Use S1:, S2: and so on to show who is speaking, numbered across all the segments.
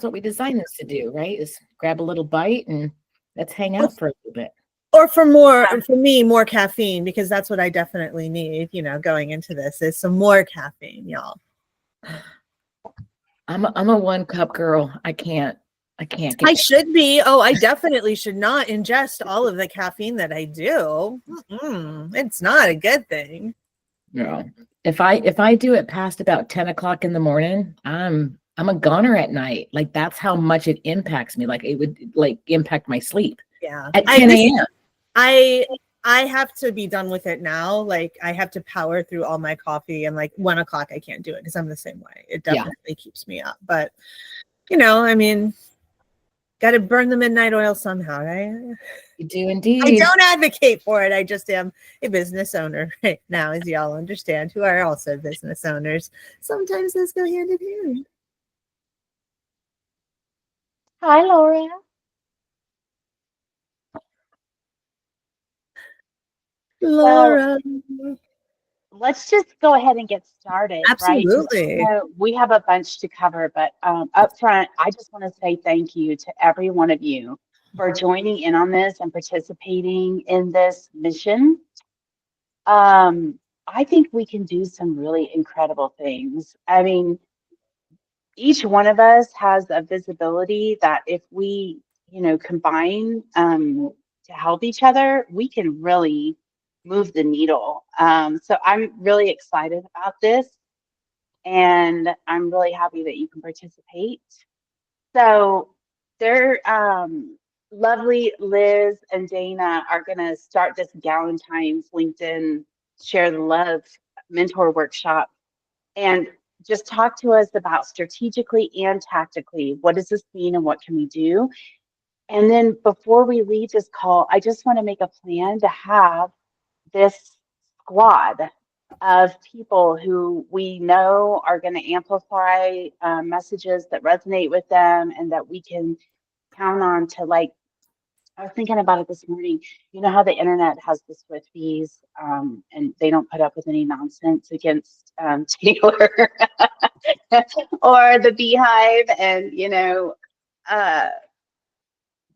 S1: what we designed this to do, right? Is grab a little bite and let's hang
S2: Or,
S1: out for a little bit.
S2: or for me, more caffeine, because that's what I definitely need, going into this is some more caffeine, y'all.
S1: I'm a 1 cup girl. I can't get
S2: I should be. Oh, I definitely should not ingest all of the caffeine that I do. It's not a good thing.
S1: no. If I do it past about 10 o'clock in the morning, I'm a goner at night. Like that's how much it impacts me. Like it would like impact my sleep.
S2: Yeah.
S1: At 10 a.m.
S2: I have to be done with it now. Like I have to power through all my coffee, and like 1 o'clock I can't do it because I'm the same way. It definitely keeps me up. But I mean, got to burn the midnight oil somehow, right?
S1: You do indeed.
S2: I don't advocate for it. I just am a business owner right now, as y'all understand, who are also business owners. Sometimes those go hand in hand.
S3: Hi, Laura.
S2: Laura.
S3: Well, let's just go ahead and get started,
S2: Absolutely.
S3: right? We have a bunch to cover, but up front, I just want to say thank you to every one of you for joining in on this and participating in this mission. I think we can do some really incredible things. I mean, each one of us has a visibility that if we, combine to help each other, we can really move the needle. So I'm really excited about this, and I'm really happy that you can participate. So they're lovely Liz and Dana are going to start this Galentine's LinkedIn Share the Love mentor workshop, and just talk to us about strategically and tactically, what does this mean and what can we do? And then before we leave this call, I just want to make a plan to have this squad of people who we know are going to amplify messages that resonate with them and that we can count on to, like, I was thinking about it this morning. You know how the internet has the Swifties, and they don't put up with any nonsense against Taylor or the Beehive, and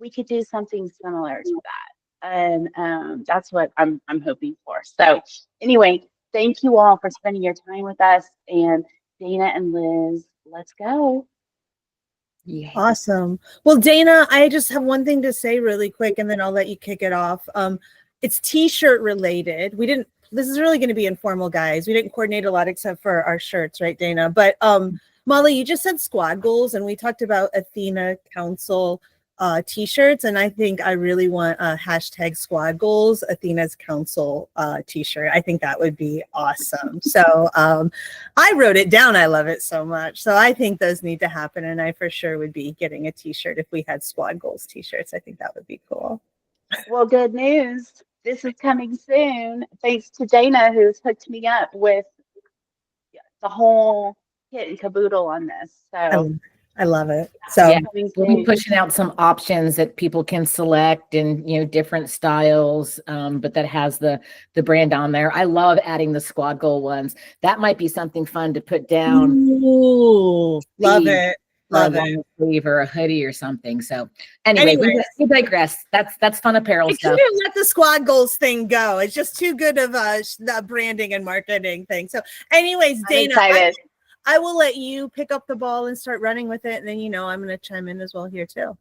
S3: we could do something similar to that, and that's what I'm hoping for. So anyway, thank you all for spending your time with us, and Dana and Liz, let's go.
S1: Yeah.
S2: Awesome. Well, Dana, I just have one thing to say really quick, and then I'll let you kick it off. It's t-shirt related. This is really going to be informal, guys. We didn't coordinate a lot except for our shirts, right, Dana? But Molly, you just said squad goals, and we talked about Athena Council t-shirts, and I think I really want a hashtag squad goals Athena's Council t-shirt. I think that would be awesome. So I wrote it down. I love it so much. So I think those need to happen, and I for sure would be getting a t-shirt if we had squad goals t-shirts. I think that would be cool.
S3: Well, good news. This is coming soon, thanks to Dana, who's hooked me up with the whole kit and caboodle on this. So
S2: I love it. So
S1: yeah, we'll be pushing out some options that people can select and different styles, but that has the brand on there. I love adding the squad goal ones. That might be something fun to put down.
S2: Ooh, love it. Love it.
S1: Sleeve or a hoodie or something. So anyway, we digress. That's fun apparel stuff.
S2: Couldn't let the squad goals thing go. It's just too good of the branding and marketing thing. So anyways, Dana, I will let you pick up the ball and start running with it. And then, I'm going to chime in as well here too.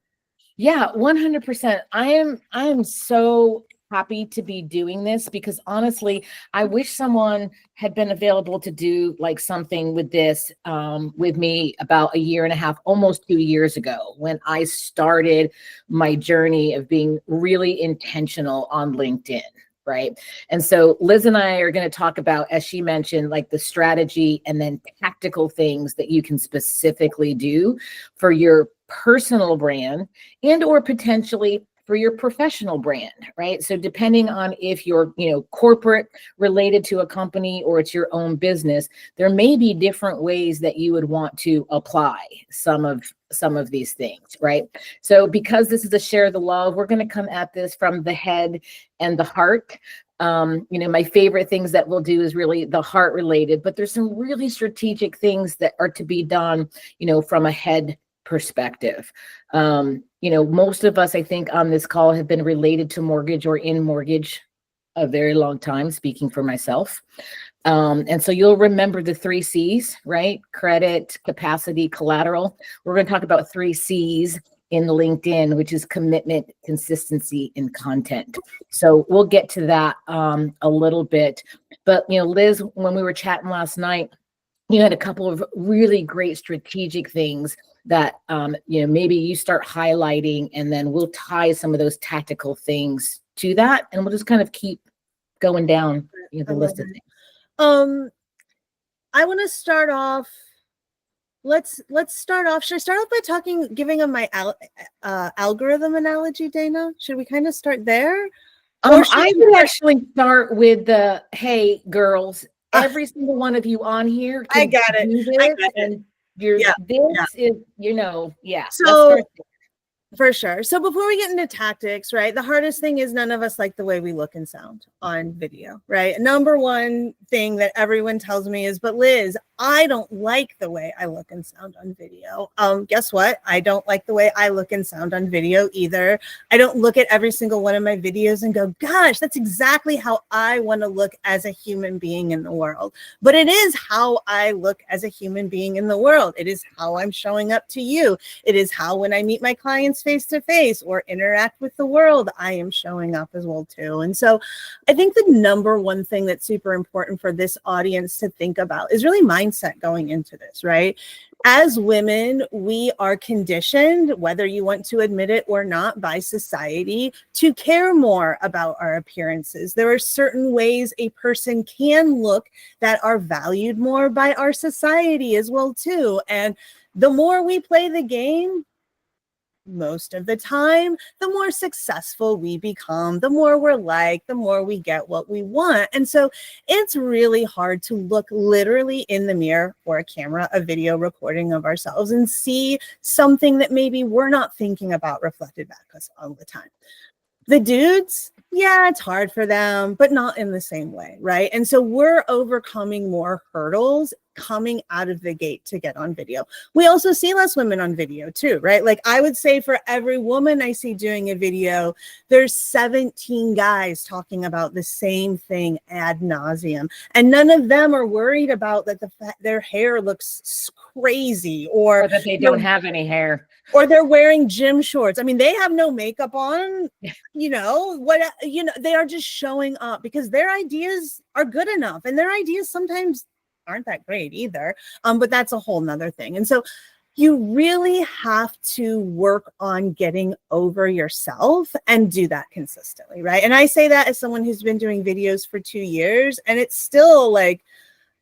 S1: Yeah, 100%. I am so happy to be doing this because honestly, I wish someone had been available to do like something with this with me about 1.5 years, almost 2 years ago, when I started my journey of being really intentional on LinkedIn. Right. And so Liz and I are going to talk about, as she mentioned, like the strategy and then tactical things that you can specifically do for your personal brand and or potentially for your professional brand, right? So depending on if you're, corporate related to a company or it's your own business, there may be different ways that you would want to apply some of these things, right? So because this is a share the love, we're going to come at this from the head and the heart. My favorite things that we'll do is really the heart related, but there's some really strategic things that are to be done, from a head perspective. Most of us, I think, on this call have been related to mortgage or in mortgage a very long time, speaking for myself. And so you'll remember the 3 C's, right? Credit, capacity, collateral. We're going to talk about 3 C's in LinkedIn, which is commitment, consistency, and content. So we'll get to that a little bit. But, Liz, when we were chatting last night, you had a couple of really great strategic things that, maybe you start highlighting, and then we'll tie some of those tactical things to that. And we'll just kind of keep going down the list of things.
S2: I want to start off. Let's start off. Should I start off by giving them my algorithm analogy, Dana? Should we kind of start there?
S1: I would actually start with the, hey, girls, every single one of you on here.
S2: I got it.
S1: And this is,
S2: So, for sure. So before we get into tactics, right, the hardest thing is none of us like the way we look and sound on video, right? Number one thing that everyone tells me is, but Liz, I don't like the way I look and sound on video. Guess what? I don't like the way I look and sound on video either. I don't look at every single one of my videos and go, gosh, that's exactly how I want to look as a human being in the world. But it is how I look as a human being in the world. It is how I'm showing up to you. It is how, when I meet my clients face to face or interact with the world, I am showing up as well too. And so I think the number one thing that's super important for this audience to think about is really mindset going into this, right? As women, we are conditioned, whether you want to admit it or not, by society to care more about our appearances. There are certain ways a person can look that are valued more by our society as well too. And the more we play the game, most of the time, the more successful we become, the more we're liked, the more we get what we want. And so it's really hard to look literally in the mirror or a camera, a video recording of ourselves, and see something that maybe we're not thinking about reflected back us all the time. The dudes, yeah, it's hard for them, but not in the same way, right? And so we're overcoming more hurdles coming out of the gate to get on video. We also see less women on video too, right? Like I would say for every woman I see doing a video, there's 17 guys talking about the same thing ad nauseum. And none of them are worried about that their hair looks crazy or
S1: that they don't have any hair.
S2: Or they're wearing gym shorts. I mean, they have no makeup on, they are just showing up because their ideas are good enough. And their ideas sometimes aren't that great either. But that's a whole nother thing. And so you really have to work on getting over yourself and do that consistently, right? And I say that as someone who's been doing videos for 2 years, and it's still like,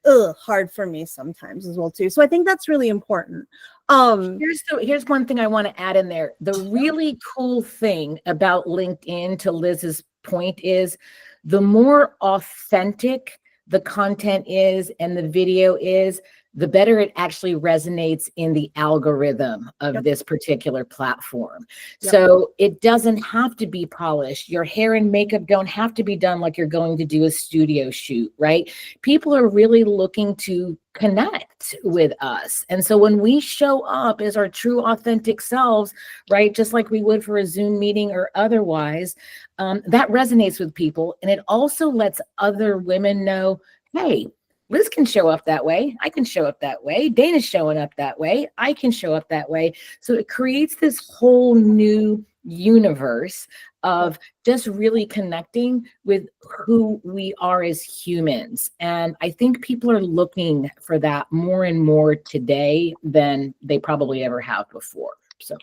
S2: hard for me sometimes as well too. So I think that's really important.
S1: Here's one thing I want to add in there. The really cool thing about LinkedIn, to Liz's point, is the more authentic the content is and the video is, the better it actually resonates in the algorithm of this particular platform. So it doesn't have to be polished. Your hair and makeup don't have to be done like you're going to do a studio shoot, right? People are really looking to connect with us. And so when we show up as our true authentic selves, right, just like we would for a Zoom meeting or otherwise, that resonates with people. And it also lets other women know, hey, Liz can show up that way. I can show up that way. Dana's showing up that way. I can show up that way. So it creates this whole new universe of just really connecting with who we are as humans. And I think people are looking for that more and more today than they probably ever have before. So.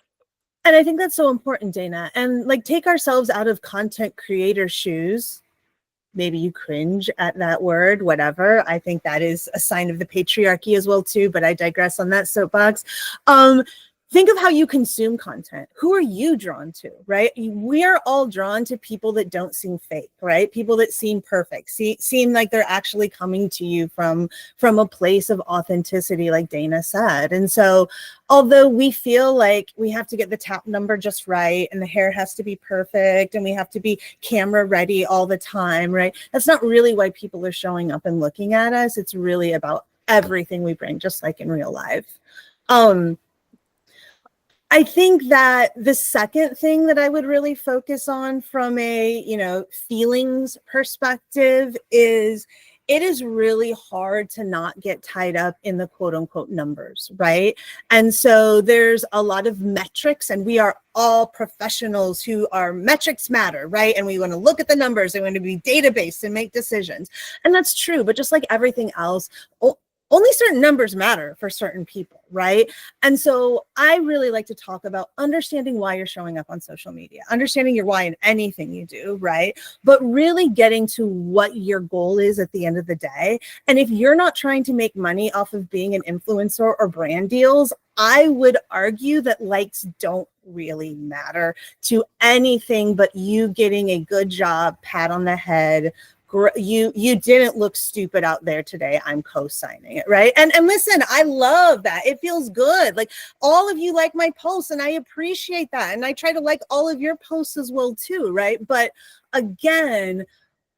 S2: And I think that's so important, Dana. And like, take ourselves out of content creator shoes. Maybe you cringe at that word, whatever. I think that is a sign of the patriarchy as well too, but I digress on that soapbox. Think of how you consume content. Who are you drawn to, right? We are all drawn to people that don't seem fake, right? People that seem perfect, seem like they're actually coming to you from a place of authenticity, like Dana said. And so although we feel like we have to get the tap number just right and the hair has to be perfect and we have to be camera ready all the time, right? That's not really why people are showing up and looking at us. It's really about everything we bring, just like in real life. I think that the second thing that I would really focus on from a, feelings perspective is it is really hard to not get tied up in the quote unquote numbers, right? And so there's a lot of metrics, and we are all professionals who are metrics matter, right? And we want to look at the numbers, we want to be database and make decisions. And that's true, but just like everything else, only certain numbers matter for certain people, right? And so I really like to talk about understanding why you're showing up on social media, understanding your why in anything you do, right? But really getting to what your goal is at the end of the day. And if you're not trying to make money off of being an influencer or brand deals, I would argue that likes don't really matter to anything but you getting a good job, pat on the head. You didn't look stupid out there today. I'm co-signing it, right? And listen, I love that. It feels good. Like all of you like my posts, and I appreciate that. And I try to like all of your posts as well too, right? But again,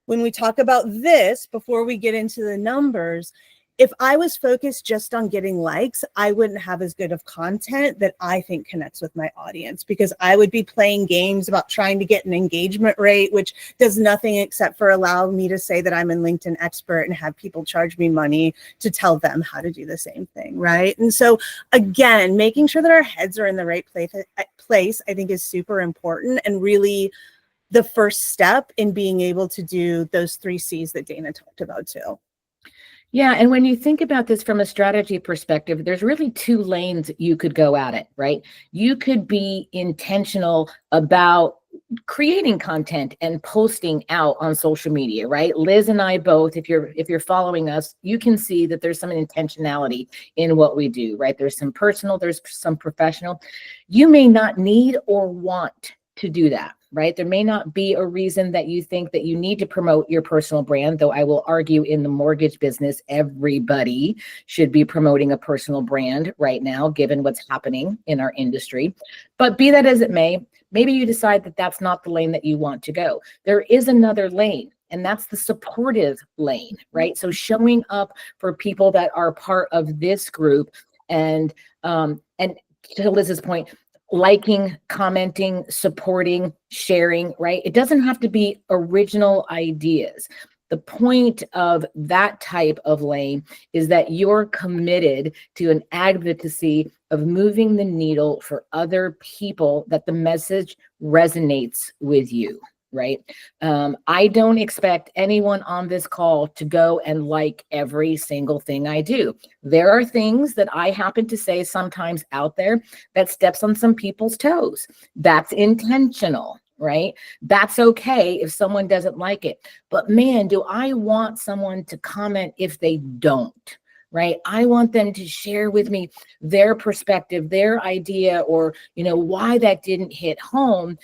S2: when we talk about this, before we get into the numbers, if I was focused just on getting likes, I wouldn't have as good of content that I think connects with my audience, because I would be playing games about trying to get an engagement rate, which does nothing except for allow me to say that I'm a LinkedIn expert and have people charge me money to tell them how to do the same thing, right? And so again, making sure that our heads are in the right place, I think is super important, and really the first step in being able to do those 3 C's that Dana talked about too.
S1: Yeah. And when you think about this from a strategy perspective, there's really 2 lanes you could go at it, right? You could be intentional about creating content and posting out on social media, right? Liz and I both, if you're following us, you can see that there's some intentionality in what we do, right? There's some personal, there's some professional. You may not need or want to do that, right? There may not be a reason that you think that you need to promote your personal brand, though I will argue in the mortgage business, everybody should be promoting a personal brand right now, given what's happening in our industry. But be that as it may, maybe you decide that that's not the lane that you want to go. There is another lane, and that's the supportive lane, right? So showing up for people that are part of this group, and to Liz's point, liking, commenting, supporting, sharing, right? It doesn't have to be original ideas. The point of that type of lane is that you're committed to an advocacy of moving the needle for other people, that the message resonates with you, right? I don't expect anyone on this call to go and like every single thing I do. There are things that I happen to say sometimes out there that steps on some people's toes. That's intentional, right? That's okay if someone doesn't like it. But man, do I want someone to comment if they don't, right? I want them to share with me their perspective, their idea, or, why that didn't hit home.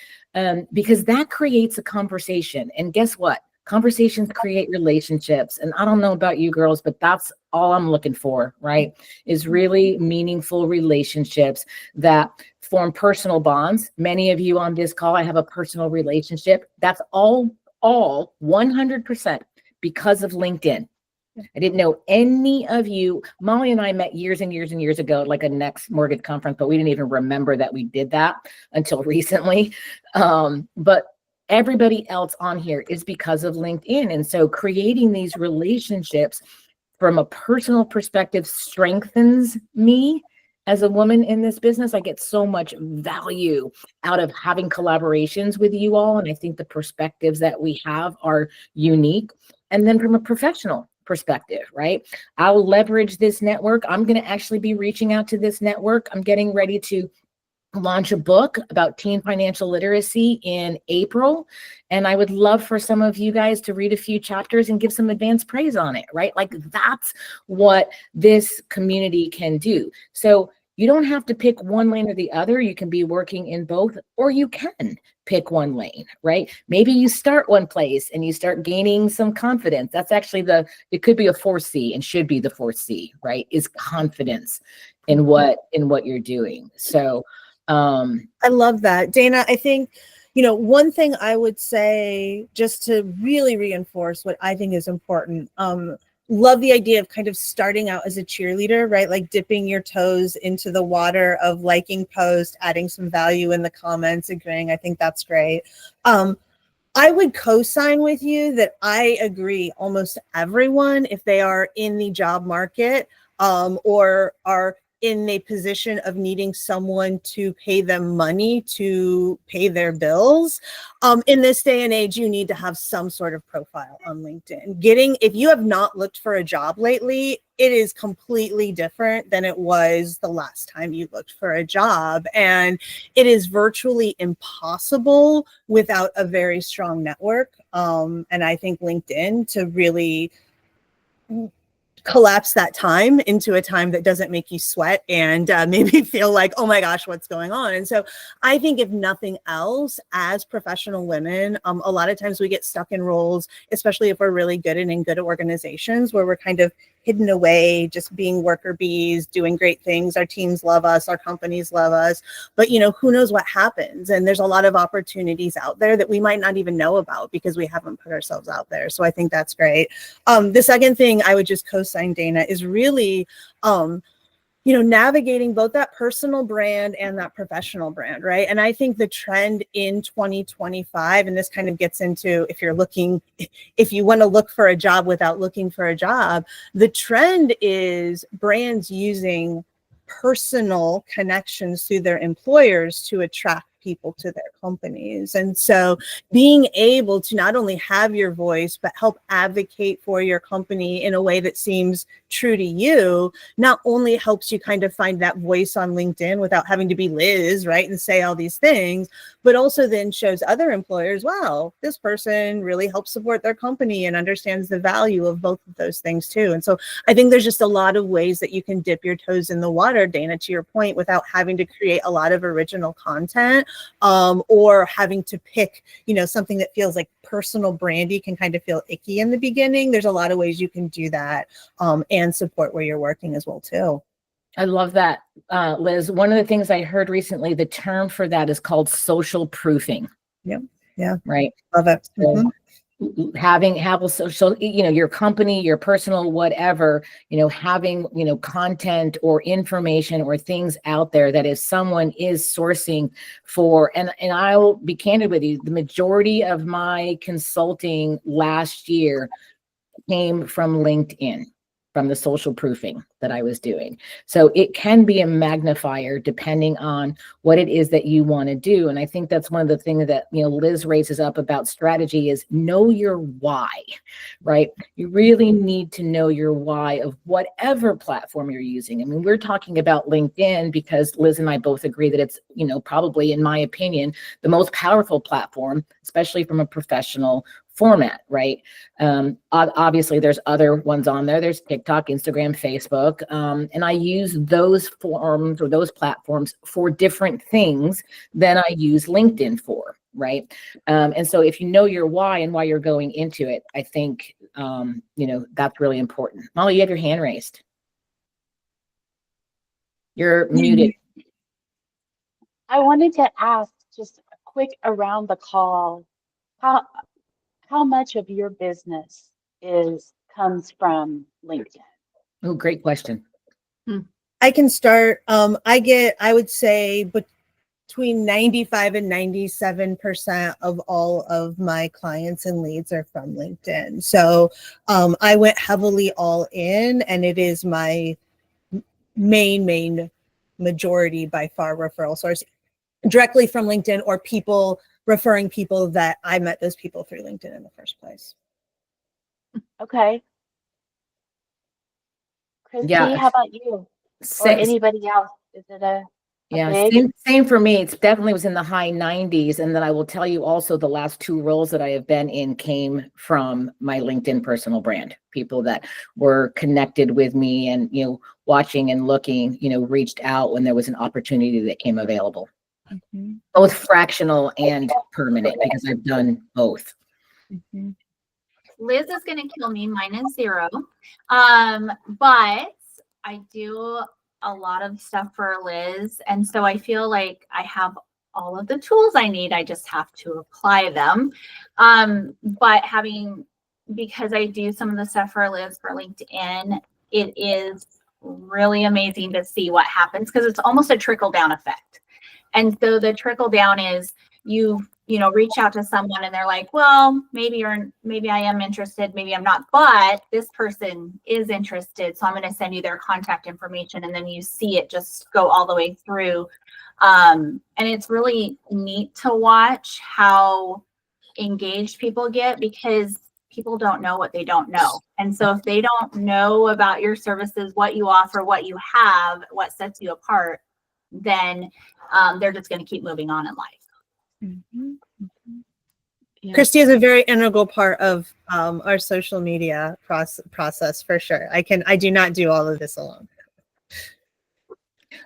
S1: Because that creates a conversation. And guess what? Conversations create relationships. And I don't know about you girls, but that's all I'm looking for, right? Is really meaningful relationships that form personal bonds. Many of you on this call, I have a personal relationship. That's all 100% because of LinkedIn. I didn't know any of you. Molly and I met years and years and years ago at like a Next Mortgage conference, but we didn't even remember that we did that until recently. But everybody else on here is because of LinkedIn. And so creating these relationships from a personal perspective strengthens me as a woman in this business. I get so much value out of having collaborations with you all. And I think the perspectives that we have are unique. And then from a professional perspective, right? I'll leverage this network. I'm going to actually be reaching out to this network. I'm getting ready to launch a book about teen financial literacy in April. And I would love for some of you guys to read a few chapters and give some advanced praise on it, right? Like that's what this community can do. So you don't have to pick one lane or the other. You can be working in both, or you can pick one lane, right? Maybe you start one place and you start gaining some confidence. That's actually it could be a 4C and should be the 4C, right? Is confidence in what you're doing. So
S2: I love that. Dana, I think, one thing I would say just to really reinforce what I think is important, love the idea of kind of starting out as a cheerleader, right? Like dipping your toes into the water of liking posts, adding some value in the comments, agreeing. I think that's great. I would co-sign with you that I agree almost everyone, if they are in the job market or are in a position of needing someone to pay them money to pay their bills. In this day and age, you need to have some sort of profile on LinkedIn. If you have not looked for a job lately, it is completely different than it was the last time you looked for a job. And it is virtually impossible without a very strong network. And I think LinkedIn to really collapse that time into a time that doesn't make you sweat and maybe feel like, oh my gosh, what's going on? And so I think if nothing else, as professional women, a lot of times we get stuck in roles, especially if we're really good and in good organizations where we're kind of hidden away, just being worker bees, doing great things. Our teams love us, our companies love us, but who knows what happens? And there's a lot of opportunities out there that we might not even know about because we haven't put ourselves out there. So I think that's great. The second thing I would just co-sign, Dana, is really, navigating both that personal brand and that professional brand, right? And I think the trend in 2025, and this kind of gets into if you want to look for a job without looking for a job, the trend is brands using personal connections through their employers to attract people to their companies. And so being able to not only have your voice, but help advocate for your company in a way that seems true to you, not only helps you kind of find that voice on LinkedIn without having to be Liz, right, and say all these things, but also then shows other employers, wow, this person really helps support their company and understands the value of both of those things too. And so I think there's just a lot of ways that you can dip your toes in the water, Dana, to your point, without having to create a lot of original content or having to pick, something that feels like personal brandy can kind of feel icky in the beginning. There's a lot of ways you can do that and support where you're working as well too.
S1: I love that, Liz. One of the things I heard recently, the term for that is called social proofing.
S2: Yep. Yeah.
S1: Right.
S2: Love it.
S1: So having a social, your company, your personal, whatever, having, content or information or things out there that if someone is sourcing for, and I'll be candid with you, the majority of my consulting last year came from LinkedIn, from the social proofing that I was doing. So it can be a magnifier depending on what it is that you want to do. And I think that's one of the things that, Liz raises up about strategy is know your why, right? You really need to know your why of whatever platform you're using. I mean, we're talking about LinkedIn because Liz and I both agree that it's, probably, in my opinion, the most powerful platform, especially from a professional format, right? Obviously there's other ones on there. There's TikTok, Instagram, Facebook. And I use those forms or those platforms for different things than I use LinkedIn for, right? And so if you know your why and why you're going into it, I think, that's really important. Molly, you have your hand raised. You're muted.
S3: I wanted to ask just a quick around the call, how much of your business comes from LinkedIn?
S1: Oh, great question.
S2: I can start. I would say between 95 and 97% of all of my clients and leads are from LinkedIn. So I went heavily all in, and it is my main majority by far referral source directly from LinkedIn or people referring people that I met those people through LinkedIn in the first place.
S3: Okay. Christy,
S1: Yeah.
S3: how about you? Or anybody else? Is it
S1: yeah, same for me. It's definitely was in the high 90s. And then I will tell you also the last two roles that I have been in came from my LinkedIn personal brand. People that were connected with me and, watching and looking, reached out when there was an opportunity that came available. Mm-hmm. Both fractional and permanent, because I've done both.
S4: Mm-hmm. Liz is going to kill me. Mine is 0. But I do a lot of stuff for Liz. And so I feel like I have all of the tools I need. I just have to apply them. But having because I do some of the stuff for Liz for LinkedIn, it is really amazing to see what happens because it's almost a trickle down effect. And so the trickle down is you know, reach out to someone and they're like, well, maybe I am interested, maybe I'm not, but this person is interested. So I'm going to send you their contact information. And then you see it just go all the way through. And it's really neat to watch how engaged people get because people don't know what they don't know. And so if they don't know about your services, what you offer, what you have, what sets you apart, then they're just going to keep moving on in life.
S1: Yeah.
S2: Christy is a very integral part of our social media process for sure. I do not do all of this alone.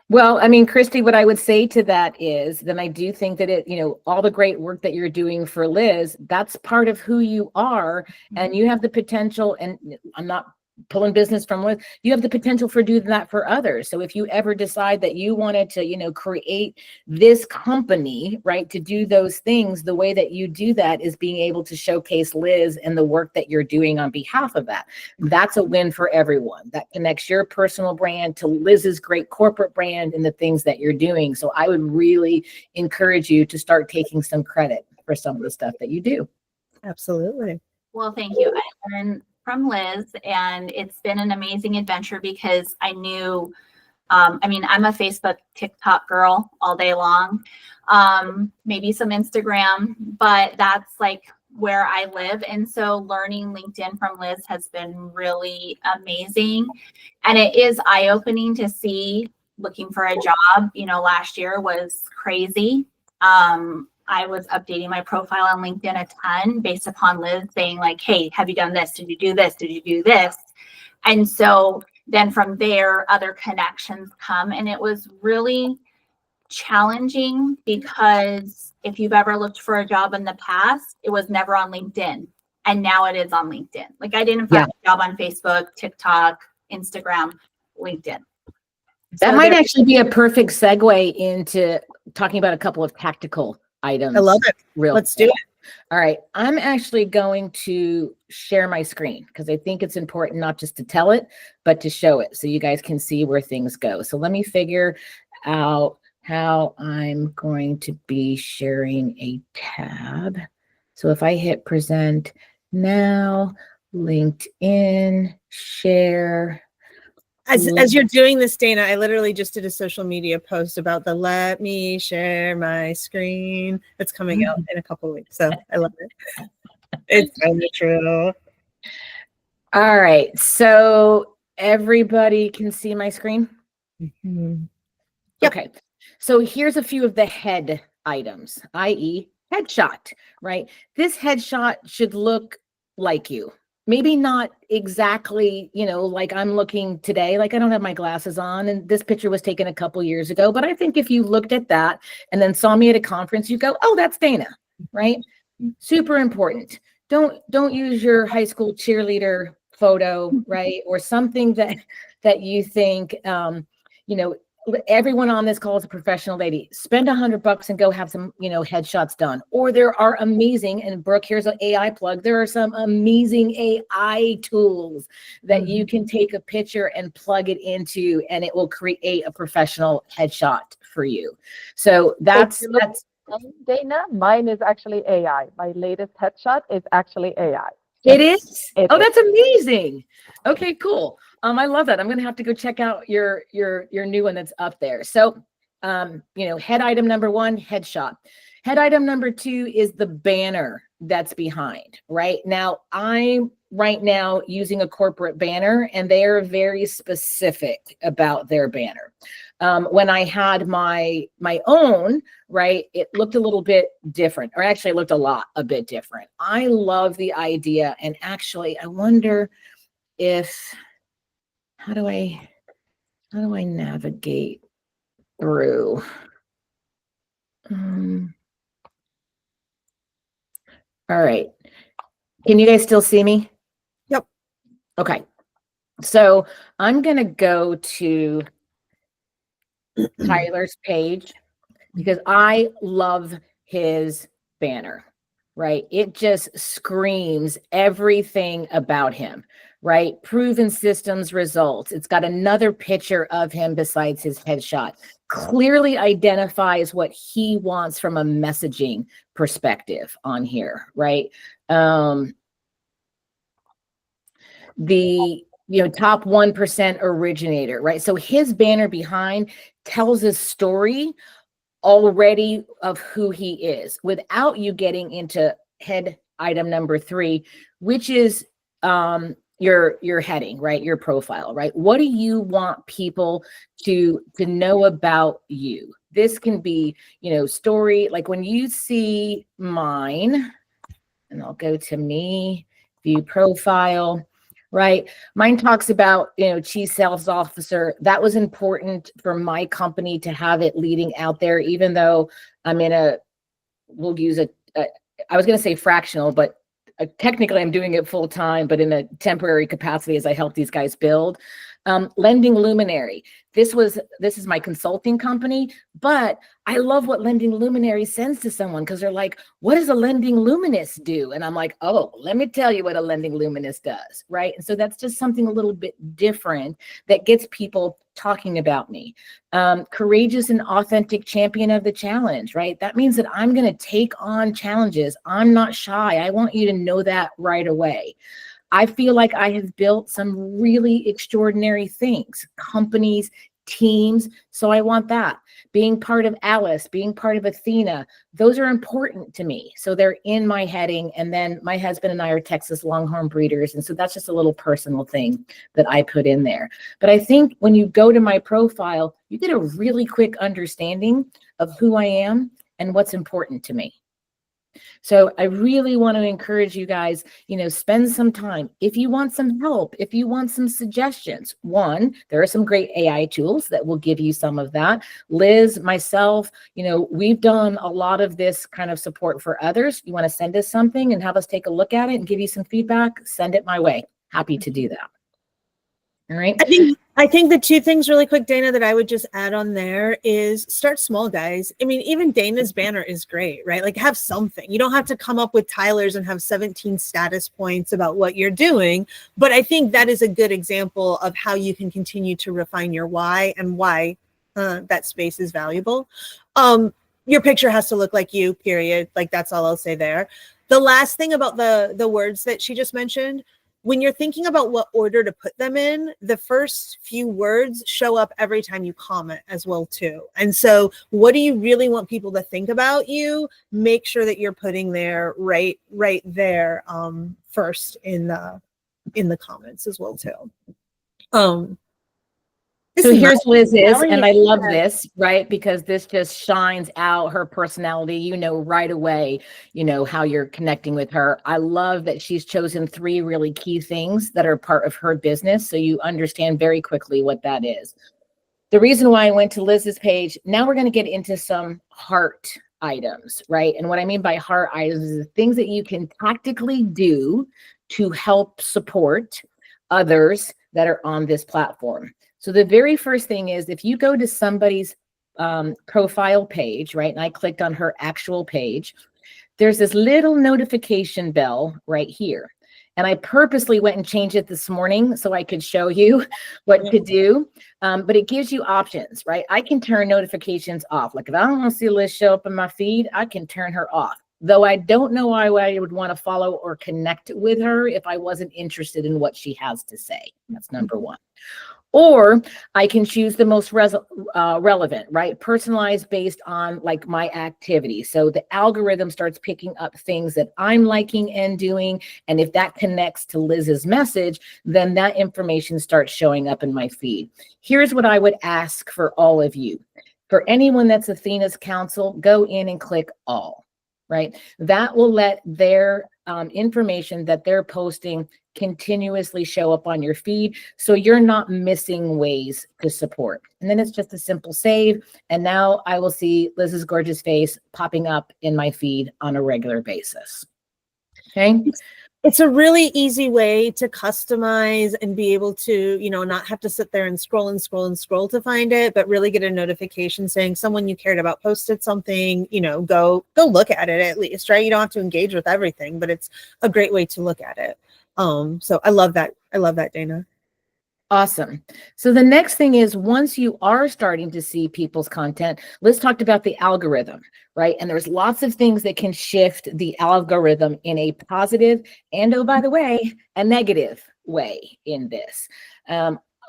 S1: Well, I mean, Christy, what I would say to that is, then I do think that all the great work that you're doing for Liz, that's part of who you are. And you have the potential, and I'm not pulling business from Liz, you have the potential for doing that for others. So if you ever decide that you wanted to, create this company, right, to do those things, the way that you do that is being able to showcase Liz and the work that you're doing on behalf of that. That's a win for everyone. That connects your personal brand to Liz's great corporate brand and the things that you're doing. So I would really encourage you to start taking some credit for some of the stuff that you do.
S2: Absolutely.
S4: Well, thank you. I learned from Liz, and it's been an amazing adventure because I knew, I'm a Facebook, TikTok girl all day long, maybe some Instagram, but that's like where I live. And so learning LinkedIn from Liz has been really amazing. And it is eye-opening to see looking for a job, last year was crazy. I was updating my profile on LinkedIn a ton based upon Liz saying like, hey, have you done this? Did you do this? Did you do this? And so then from there, other connections come. And it was really challenging because if you've ever looked for a job in the past, it was never on LinkedIn. And now it is on LinkedIn. Like I didn't find a job on Facebook, TikTok, Instagram, LinkedIn.
S1: That might actually be a perfect segue into talking about a couple of tactical items.
S2: I love it. Let's do it.
S1: All right. I'm actually going to share my screen because I think it's important not just to tell it, but to show it so you guys can see where things go. So let me figure out how I'm going to be sharing a tab. So if I hit present now, LinkedIn, share.
S2: As you're doing this, Dana, I literally just did a social media post about the let me share my screen that's coming out in a couple of weeks. So I love it. It's totally true.
S1: All right. So everybody can see my screen?
S2: Mm-hmm.
S1: Yep. Okay. So here's a few of the head items, i.e. headshot, right? This headshot should look like you. Maybe not exactly, like I'm looking today, like I don't have my glasses on and this picture was taken a couple years ago, but I think if you looked at that and then saw me at a conference, you go, oh, that's Dana, right? Super important. Don't use your high school cheerleader photo, right? Or something that you think, everyone on this call is a professional lady. Spend $100 and go have some, headshots done. Or there are amazing, and Brooke, here's an AI plug. There are some amazing AI tools that you can take a picture and plug it into, and it will create a professional headshot for you. So that's
S5: Dana, mine is actually AI. My latest headshot is actually AI.
S1: It is? That's amazing. Okay, cool. I love that. I'm going to have to go check out your new one that's up there. So, head item number 1, headshot. Head item number 2 is the banner that's behind. Right now, I'm using a corporate banner, and they are very specific about their banner. When I had my own, right, it looked a little bit different, or actually it looked a bit different. I love the idea, and actually, I wonder if how do I navigate through? All right. Can you guys still see me?
S2: Yep.
S1: Okay. So I'm going to go to Tyler's page because I love his banner, right? It just screams everything about him, right? Proven systems results. It's got another picture of him besides his headshot. Clearly identifies what he wants from a messaging perspective on here, right? The top 1% originator, right? So his banner behind tells a story already of who he is without you getting into head item number 3, which is your heading, right? Your profile, right? What do you want people to know about you? This can be, story, like when you see mine, and I'll go to me, view profile, right? Mine talks about, chief sales officer. That was important for my company to have it leading out there, even though I'm we'll use I was going to say fractional, but technically I'm doing it full time, but in a temporary capacity as I help these guys build. Lending Luminary. This is my consulting company, but I love what Lending Luminary sends to someone because they're like, what does a Lending Luminous do? And I'm like, oh, let me tell you what a Lending Luminous does, right? And so that's just something a little bit different that gets people talking about me. Courageous and authentic champion of the challenge, right? That means that I'm going to take on challenges. I'm not shy. I want you to know that right away. I feel like I have built some really extraordinary things, companies, teams. So I want that. Being part of Alice, being part of Athena, those are important to me. So they're in my heading. And then my husband and I are Texas Longhorn breeders. And so that's just a little personal thing that I put in there. But I think when you go to my profile, you get a really quick understanding of who I am and what's important to me. So I really want to encourage you guys, spend some time. If you want some help, if you want some suggestions, there are some great AI tools that will give you some of that. Liz, myself, we've done a lot of this kind of support for others. You want to send us something and have us take a look at it and give you some feedback, send it my way. Happy to do that. All right.
S2: I think the 2 things really quick, Dana, that I would just add on there is start small, guys. I mean, even Dana's banner is great, right? Like have something. You don't have to come up with Tyler's and have 17 status points about what you're doing. But I think that is a good example of how you can continue to refine your why and why that space is valuable. Your picture has to look like you, period. Like that's all I'll say there. The last thing about the words that she just mentioned, when you're thinking about what order to put them in, the first few words show up every time you comment as well too. And so what do you really want people to think about you? Make sure that you're putting there right there first in the comments as well too.
S1: So here's Liz's, and I love this, right? Because this just shines out her personality, right away, how you're connecting with her. I love that she's chosen 3 really key things that are part of her business. So you understand very quickly what that is. The reason why I went to Liz's page, now we're going to get into some heart items, right? And what I mean by heart items is the things that you can tactically do to help support others that are on this platform. So the very first thing is if you go to somebody's profile page, right? And I clicked on her actual page, there's this little notification bell right here. And I purposely went and changed it this morning so I could show you what to do. But it gives you options, right? I can turn notifications off. Like if I don't want to see Liz show up in my feed, I can turn her off. Though I don't know why I would want to follow or connect with her if I wasn't interested in what she has to say. That's number 1. Or I can choose the most relevant, right? Personalized based on like my activity. So the algorithm starts picking up things that I'm liking and doing. And if that connects to Liz's message, then that information starts showing up in my feed. Here's what I would ask for all of you. For anyone that's Athena's counsel, go in and click all, right? That will let their information that they're posting continuously show up on your feed, so you're not missing ways to support. And then it's just a simple save, and now I will see Liz's gorgeous face popping up in my feed on a regular basis. Okay.
S2: It's a really easy way to customize and be able to, not have to sit there and scroll and scroll and scroll to find it, but really get a notification saying someone you cared about posted something, go look at it at least, right? You don't have to engage with everything, but it's a great way to look at it. So I love that. I love that, Dana.
S1: Awesome. So the next thing is, once you are starting to see people's content, Liz talked about the algorithm, right? And there's lots of things that can shift the algorithm in a positive and, oh, by the way, a negative way in this.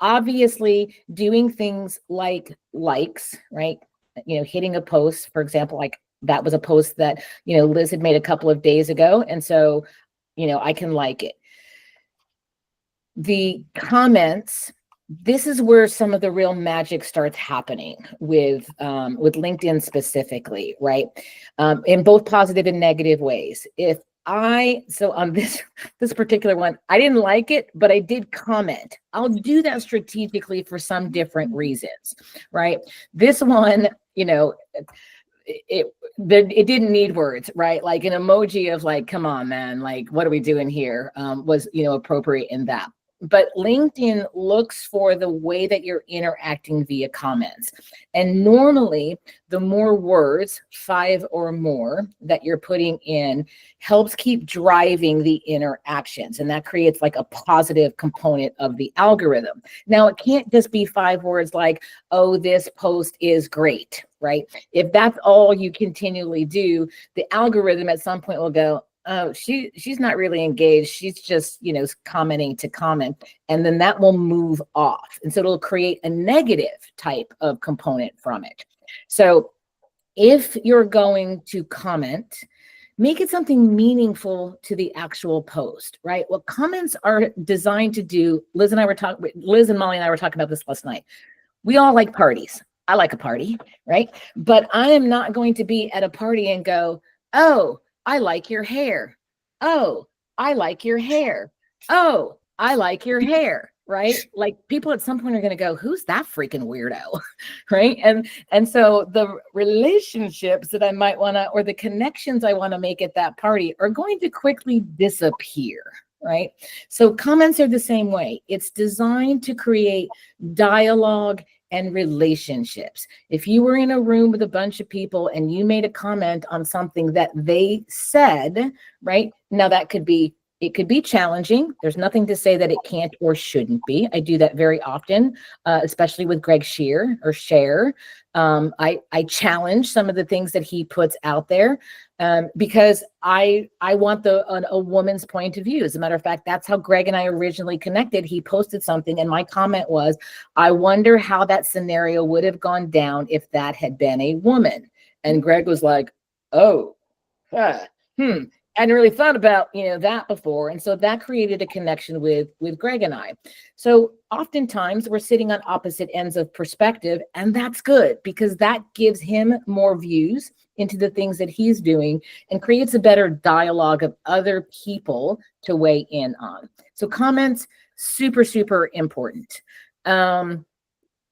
S1: Obviously, doing things like likes, right? Hitting a post, for example, like that was a post that, Liz had made a couple of days ago. And so, I can like it. The comments, this is where some of the real magic starts happening with LinkedIn specifically, right? In both positive and negative ways. So on this particular one, I didn't like it, but I did comment. I'll do that strategically for some different reasons, right? This one, it didn't need words, right? Like an emoji of like, come on, man, like, what are we doing here? Was, appropriate in that. But LinkedIn looks for the way that you're interacting via comments. And normally, the more words, 5 or more, that you're putting in helps keep driving the interactions. And that creates like a positive component of the algorithm. Now, it can't just be 5 words like, oh, this post is great, right? If that's all you continually do, the algorithm at some point will go, oh, she's not really engaged. She's just, commenting to comment. And then that will move off. And so it'll create a negative type of component from it. So if you're going to comment, make it something meaningful to the actual post, right? What comments are designed to do, Liz and Molly and I were talking about this last night. We all like parties. I like a party, right? But I am not going to be at a party and go, oh, I like your hair. Oh, I like your hair. Oh, I like your hair, right? Like people at some point are going to go, who's that freaking weirdo, right? And so the relationships that I might want to, or the connections I want to make at that party are going to quickly disappear, right? So comments are the same way. It's designed to create dialogue and relationships. If you were in a room with a bunch of people and you made a comment on something that they said, right? Now it could be challenging. There's nothing to say that it can't or shouldn't be. I do that very often, especially with Greg Shear. I challenge some of the things that he puts out there because I want a woman's point of view. As a matter of fact, that's how Greg and I originally connected. He posted something and my comment was, I wonder how that scenario would have gone down if that had been a woman. And Greg was like, oh, I hadn't really thought about, that before. And so that created a connection with Greg and I. So oftentimes we're sitting on opposite ends of perspective, and that's good because that gives him more views into the things that he's doing and creates a better dialogue of other people to weigh in on. So comments, super, super important.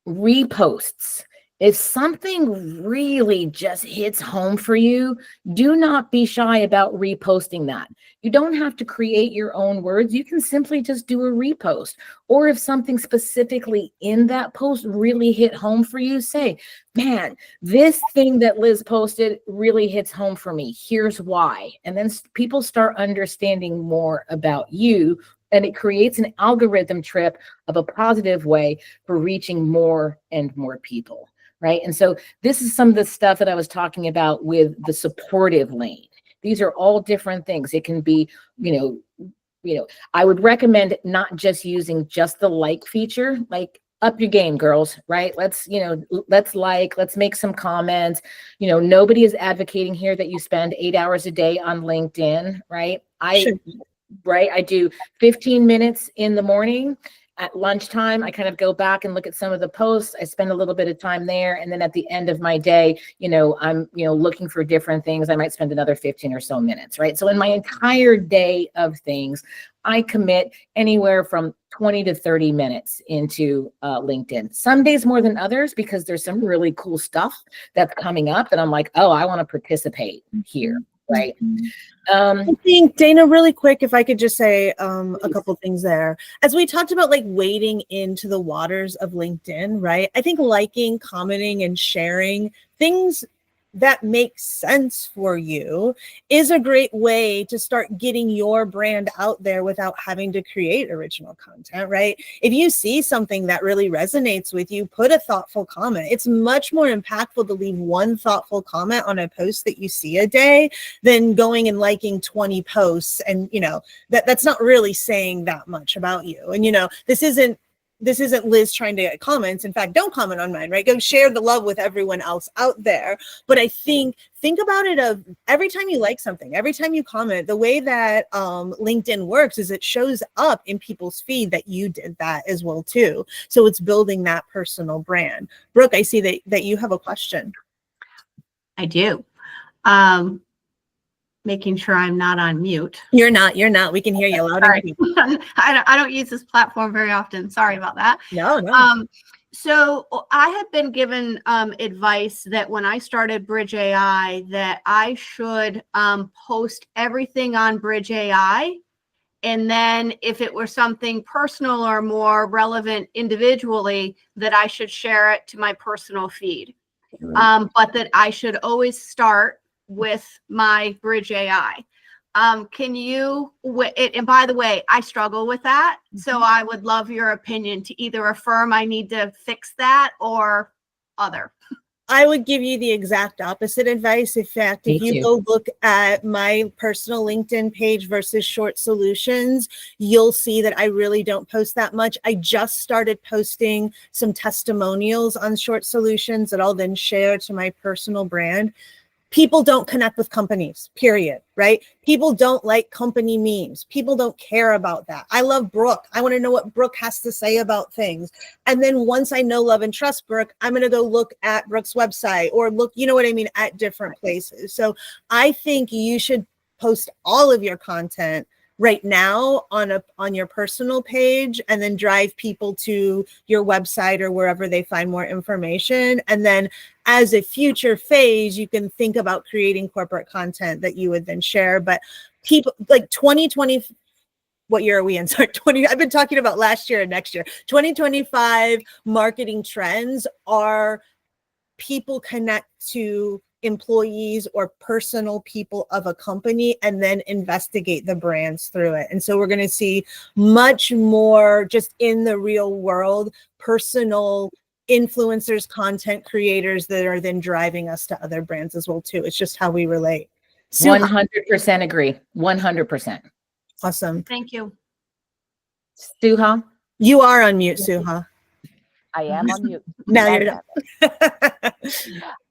S1: Reposts. If something really just hits home for you, do not be shy about reposting that. You don't have to create your own words. You can simply just do a repost. Or if something specifically in that post really hit home for you, say, man, this thing that Liz posted really hits home for me. Here's why. And then people start understanding more about you. And it creates an algorithm trip of a positive way for reaching more and more people. Right. And so this is some of the stuff that I was talking about with the supportive lane. These are all different things. It can be, I would recommend not just using just the like feature, like up your game, girls, right? Let's make some comments. Nobody is advocating here that you spend 8 hours a day on LinkedIn, right? I do 15 minutes in the morning. At lunchtime, I kind of go back and look at some of the posts. I spend a little bit of time there. And then at the end of my day, I'm, looking for different things. I might spend another 15 or so minutes, right? So in my entire day of things, I commit anywhere from 20 to 30 minutes into LinkedIn. Some days more than others because there's some really cool stuff that's coming up that I'm like, oh, I want to participate here. right?
S2: I think, Dana, really quick, if I could just say a couple things there. As we talked about, like wading into the waters of LinkedIn, right? I think liking, commenting, and sharing things that make sense for you is a great way to start getting your brand out there without having to create original content, right? If you see something that really resonates with you, put a thoughtful comment. It's much more impactful to leave one thoughtful comment on a post that you see a day than going and liking 20 posts. And, you know, that's not really saying that much about you. And, you know, this isn't Liz trying to get comments. In fact, don't comment on mine, right? Go share the love with everyone else out there. But I think about it of every time you like something, every time you comment, the way that LinkedIn works is it shows up in people's feed that you did that as well too. So it's building that personal brand. Brooke, I see that you have a question.
S6: I do. Making sure I'm not on mute.
S2: You're not. We can hear you loud and clear.
S6: I don't use this platform very often. Sorry about that.
S2: No.
S6: So I have been given advice that when I started Bridge AI, that I should post everything on Bridge AI. And then if it were something personal or more relevant individually, that I should share it to my personal feed. But that I should always start with my Bridge AI. Can you, and by the way, I struggle with that. So I would love your opinion to either affirm I need to fix that or other.
S2: I would give you the exact opposite advice. In fact, if you go look at my personal LinkedIn page versus Short Solutions, you'll see that I really don't post that much. I just started posting some testimonials on Short Solutions that I'll then share to my personal brand. People don't connect with companies, period, right? People don't like company memes. People don't care about that. I love Brooke. I want to know what Brooke has to say about things. And then once I know, love, and trust Brooke, I'm going to go look at Brooke's website or look, you know what I mean, at different places. So I think you should post all of your content right now on your personal page and then drive people to your website or wherever they find more information. And then as a future phase, you can think about creating corporate content that you would then share. But people like 2020, what year are we in? Sorry, I've been talking about last year and next year. 2025 marketing trends are people connect to employees or personal people of a company and then investigate the brands through it. And so we're going to see much more just in the real world, personal influencers, content creators that are then driving us to other brands as well too. It's just how we relate.
S1: 100% agree. 100%.
S2: Awesome.
S6: Thank you.
S1: Suha?
S2: You are on mute, Suha.
S5: I am on mute.
S2: Now you're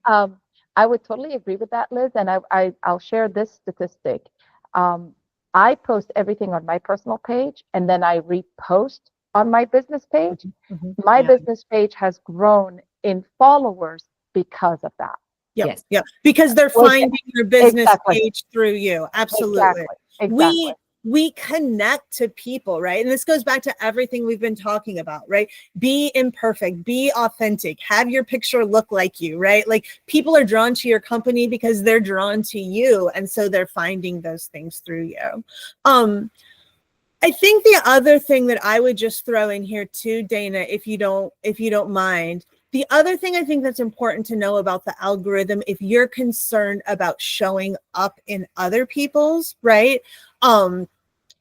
S5: not. I would totally agree with that, Liz, and I'll share this statistic. I post everything on my personal page, and then I repost on my business page. My business page has grown in followers because of that.
S2: Yeah, because they're finding your business page through you. Absolutely.
S5: Exactly.
S2: We connect to people, right? And this goes back to everything we've been talking about, right? Be imperfect, be authentic, have your picture look like you, right? Like people are drawn to your company because they're drawn to you. And so they're finding those things through you. I think the other thing that I would just throw in here too, Dana, if you don't mind, the other thing I think that's important to know about the algorithm, if you're concerned about showing up in other people's, right?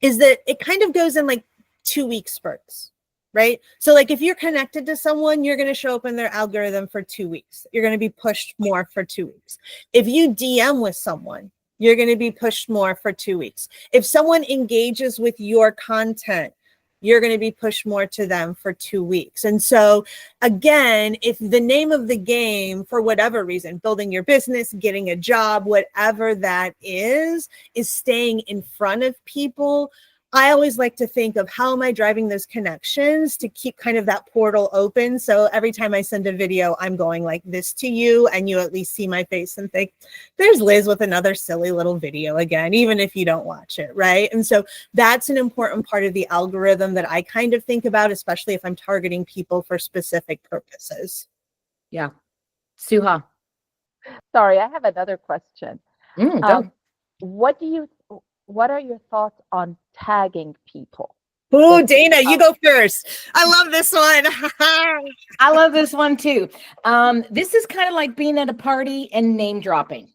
S2: Is that it kind of goes in like 2-week spurts, right? So like if you're connected to someone, you're going to show up in their algorithm for 2 weeks. You're going to be pushed more for 2 weeks. If you DM with someone, you're going to be pushed more for 2 weeks. If someone engages with your content, you're going to be pushed more to them for 2 weeks. And so again, if the name of the game, for whatever reason, building your business, getting a job, whatever that is staying in front of people, I always like to think of how am I driving those connections to keep kind of that portal open. So every time I send a video, I'm going like this to you and you at least see my face and think, there's Liz with another silly little video again, even if you don't watch it, right? And so that's an important part of the algorithm that I kind of think about, especially if I'm targeting people for specific purposes.
S1: Yeah. Suha?
S5: Sorry, I have another question.
S1: Go.
S5: what are your thoughts on tagging people?
S2: Oh,
S5: Yes.
S2: Dana, you go first. I love this one.
S1: I love this one too. This is kind of like being at a party and name dropping,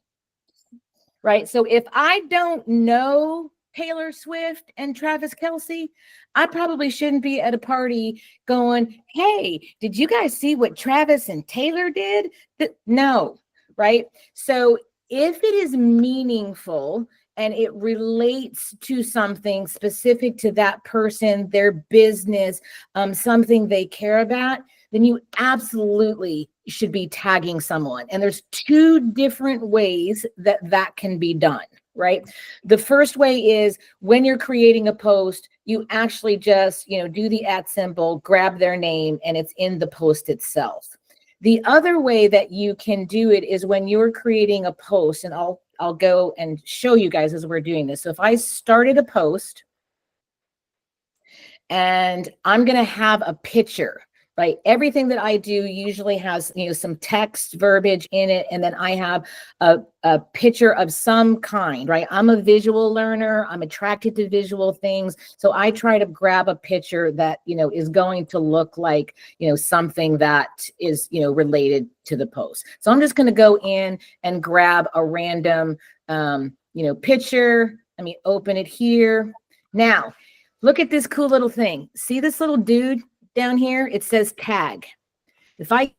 S1: right? So if I don't know Taylor Swift and Travis Kelce, I probably shouldn't be at a party going, hey, did you guys see what Travis and Taylor did? No, right? So if it is meaningful and it relates to something specific to that person, their business, something they care about, then you absolutely should be tagging someone. And there's two different ways that that can be done, right? The first way is when you're creating a post, you actually just, do the @ symbol, grab their name, and it's in the post itself. The other way that you can do it is when you're creating a post, and I'll go and show you guys as we're doing this. So if I started a post and I'm going to have a picture, right? Everything that I do usually has, some text verbiage in it. And then I have a picture of some kind, right? I'm a visual learner. I'm attracted to visual things. So I try to grab a picture that, is going to look like, something that is, related to the post. So I'm just going to go in and grab a random, picture. Let me open it here. Now, look at this cool little thing. See this little dude down here? It says tag. If I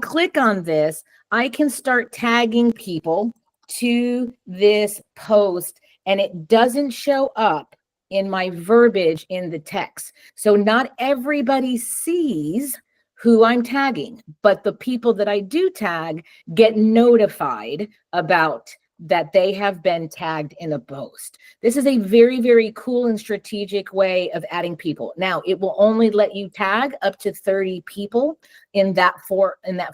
S1: click on this, I can start tagging people to this post, and it doesn't show up in my verbiage in the text. So not everybody sees who I'm tagging, but the people that I do tag get notified about that they have been tagged in a post. This is a very, very cool and strategic way of adding people. Now, it will only let you tag up to 30 people in that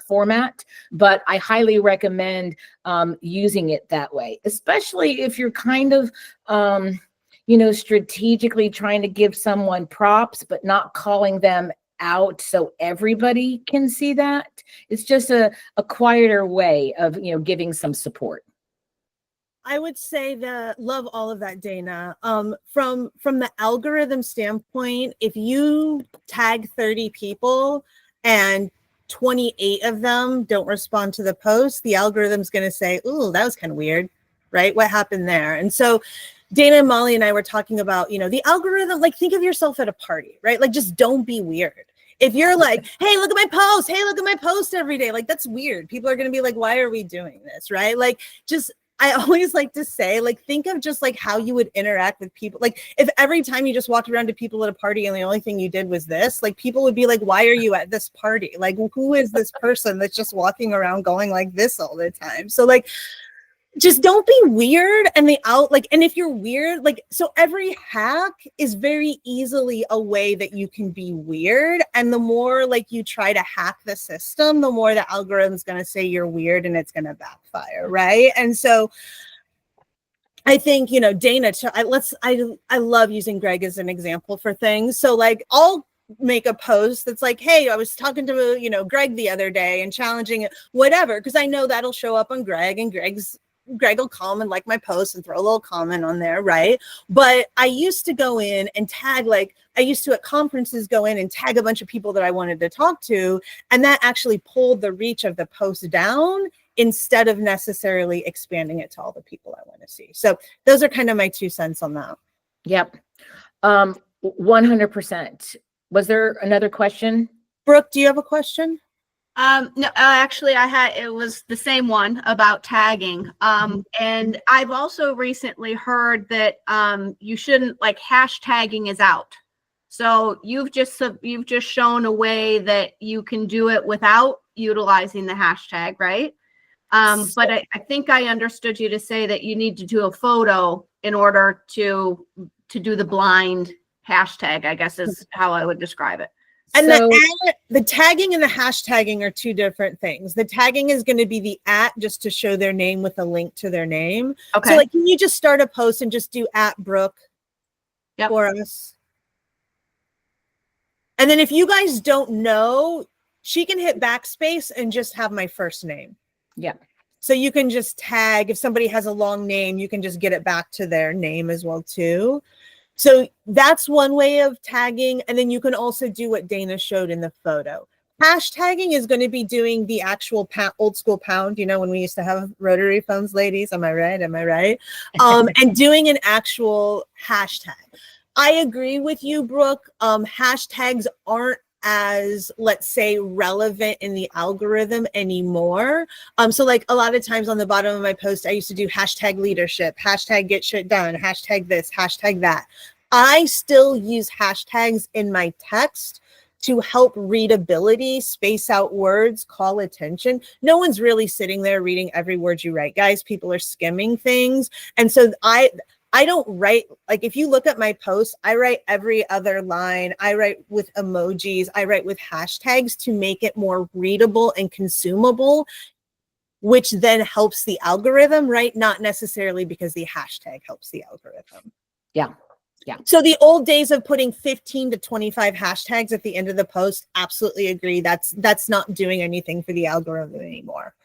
S1: format, but I highly recommend using it that way, especially if you're kind of strategically trying to give someone props, but not calling them out so everybody can see that. It's just a quieter way of giving some support.
S2: I would say that love all of that, Dana. From the algorithm standpoint, if you tag 30 people and 28 of them don't respond to the post, the algorithm's going to say, "Ooh, that was kind of weird," right? What happened there? And so Dana and Molly and I were talking about, the algorithm, like think of yourself at a party, right? Like just don't be weird. If you're like, hey, look at my post. Hey, look at my post every day. Like that's weird. People are going to be like, why are we doing this? Right? Like just I always like to say, like, think of just like how you would interact with people. Like if every time you just walked around to people at a party and the only thing you did was this, like people would be like, why are you at this party? Like, who is this person that's just walking around going like this all the time? So like, just don't be weird. And and if you're weird, like, so every hack is very easily a way that you can be weird. And the more like you try to hack the system, the more the algorithm's going to say you're weird and it's going to backfire. Right. And so I think, Dana, I love using Greg as an example for things. So like I'll make a post that's like, hey, I was talking to, Greg the other day and challenging it, whatever. Cause I know that'll show up on Greg and Greg will come and like my post and throw a little comment on there, right? But I used to go in and tag, like I used to at conferences go in and tag a bunch of people that I wanted to talk to, and that actually pulled the reach of the post down instead of necessarily expanding it to all the people I want to see. So those are kind of my 2 cents on that.
S1: Yep. 100%. Was there another question?
S2: Brooke, do you have a question?
S6: No, actually it was the same one about tagging. And I've also recently heard that, you shouldn't, like, hashtagging is out. So you've just shown a way that you can do it without utilizing the hashtag, right? But I think I understood you to say that you need to do a photo in order to do the blind hashtag, I guess is how I would describe it.
S2: And
S1: So,
S2: the tagging and the hashtagging are 2 different things. The tagging is going to be the @ just to show their name with a link to their name.
S6: Okay.
S2: So like, can you just start a post and just do @Brooke for us? And then if you guys don't know, she can hit backspace and just have my first name.
S1: yeah.
S2: So you can just tag, if somebody has a long name, you can just get it back to their name as well too. So that's one way of tagging. And then you can also do what Dana showed in the photo. Hashtagging is going to be doing the actual old school pound, you know, when we used to have rotary phones, ladies. Am I right? Am I right? And doing an actual hashtag. I agree with you, Brooke. Hashtags aren't as, let's say, relevant in the algorithm anymore. So like a lot of times on the bottom of my post, I used to do hashtag leadership, hashtag get shit done, hashtag this, hashtag that. I still use hashtags in my text to help readability, space out words, call attention. No one's really sitting there reading every word you write, guys. People are skimming things. And so I don't write, like if you look at my posts, I write every other line. I write with emojis. I write with hashtags to make it more readable and consumable, which then helps the algorithm, right? Not necessarily because the hashtag helps the algorithm.
S1: Yeah. Yeah.
S2: So the old days of putting 15 to 25 hashtags at the end of the post, absolutely agree. That's not doing anything for the algorithm anymore.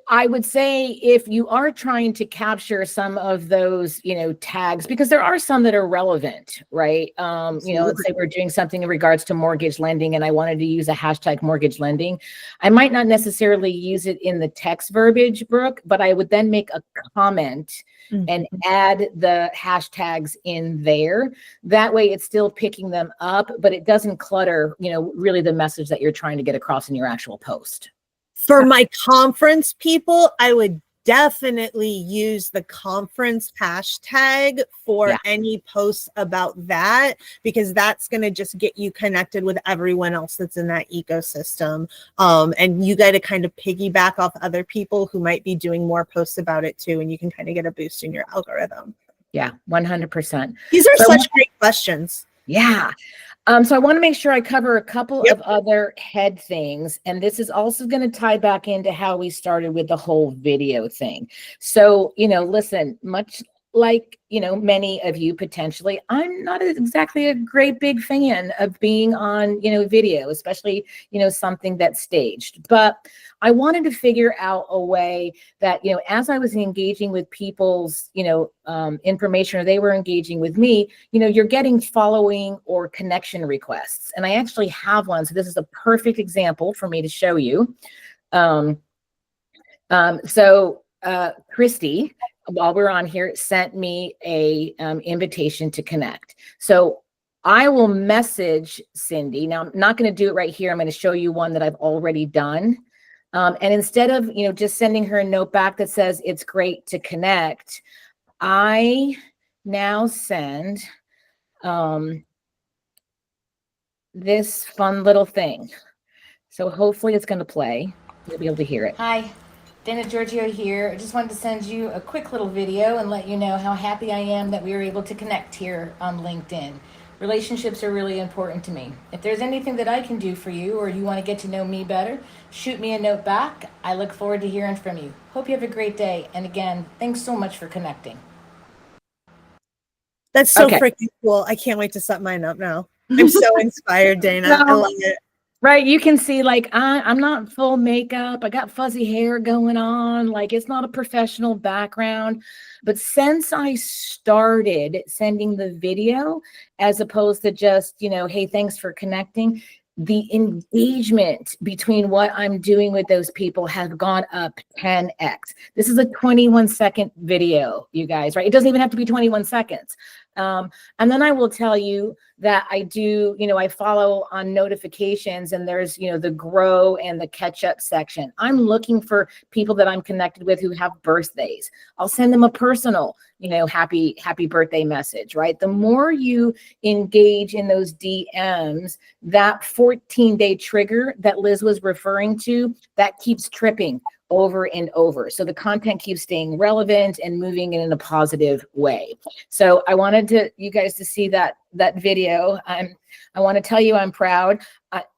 S1: I would say if you are trying to capture some of those, you know, tags, because there are some that are relevant, right? You know, let's say we're doing something in regards to mortgage lending and I wanted to use a hashtag mortgage lending. I might not necessarily use it in the text verbiage, Brooke, but I would then make a comment and add the hashtags in there. That way it's still picking them up, but it doesn't clutter, you know, really the message that you're trying to get across in your actual post.
S2: For my conference people, I would definitely use the conference hashtag for any posts about that, because that's going to just get you connected with everyone else that's in that ecosystem. And you got to kind of piggyback off other people who might be doing more posts about it too. And you can kind of get a boost in your algorithm.
S1: Yeah, 100%.
S2: These are such great questions.
S1: Yeah. So I want to make sure I cover a couple of other head things. And this is also going to tie back into how we started with the whole video thing. So, you know, listen, much like, you know, many of you potentially, I'm not exactly a great big fan of being on, you know, video, especially, you know, something that's staged. But I wanted to figure out a way that, you know, as I was engaging with people's, you know, information, or they were engaging with me, you know, you're getting following or connection requests. And I actually have one. So this is a perfect example for me to show you. Christy, while we're on here, sent me a invitation to connect. So I will message Cindy. Now, I'm not going to do it right here. I'm going to show you one that I've already done. And instead of, you know, just sending her a note back that says it's great to connect, I now send this fun little thing. So hopefully it's going to play. You'll be able to hear it. Hi. Dana Giorgio here. I just wanted to send you a quick little video and let you know how happy I am that we were able to connect here on LinkedIn. Relationships are really important to me. If there's anything that I can do for you, or you want to get to know me better, shoot me a note back. I look forward to hearing from you. Hope you have a great day. And again, thanks so much for connecting.
S2: That's so freaking cool. I can't wait to set mine up now. I'm so inspired, Dana. I love it.
S1: Right. You can see, like, I'm not full makeup. I got fuzzy hair going on. Like, it's not a professional background. But since I started sending the video, as opposed to just, you know, hey, thanks for connecting, the engagement between what I'm doing with those people has gone up 10x. This is a 21-second video, you guys, right? It doesn't even have to be 21 seconds. And then I will tell you that I do, you know, I follow on notifications, and there's, you know, the grow and the catch up section. I'm looking for people that I'm connected with who have birthdays. I'll send them a personal, you know, happy birthday message, right? The more you engage in those DMs, that 14-day trigger that Liz was referring to, that keeps tripping over and over. So the content keeps staying relevant and moving in a positive way. So I wanted you guys to see that video. I want to tell you I'm proud.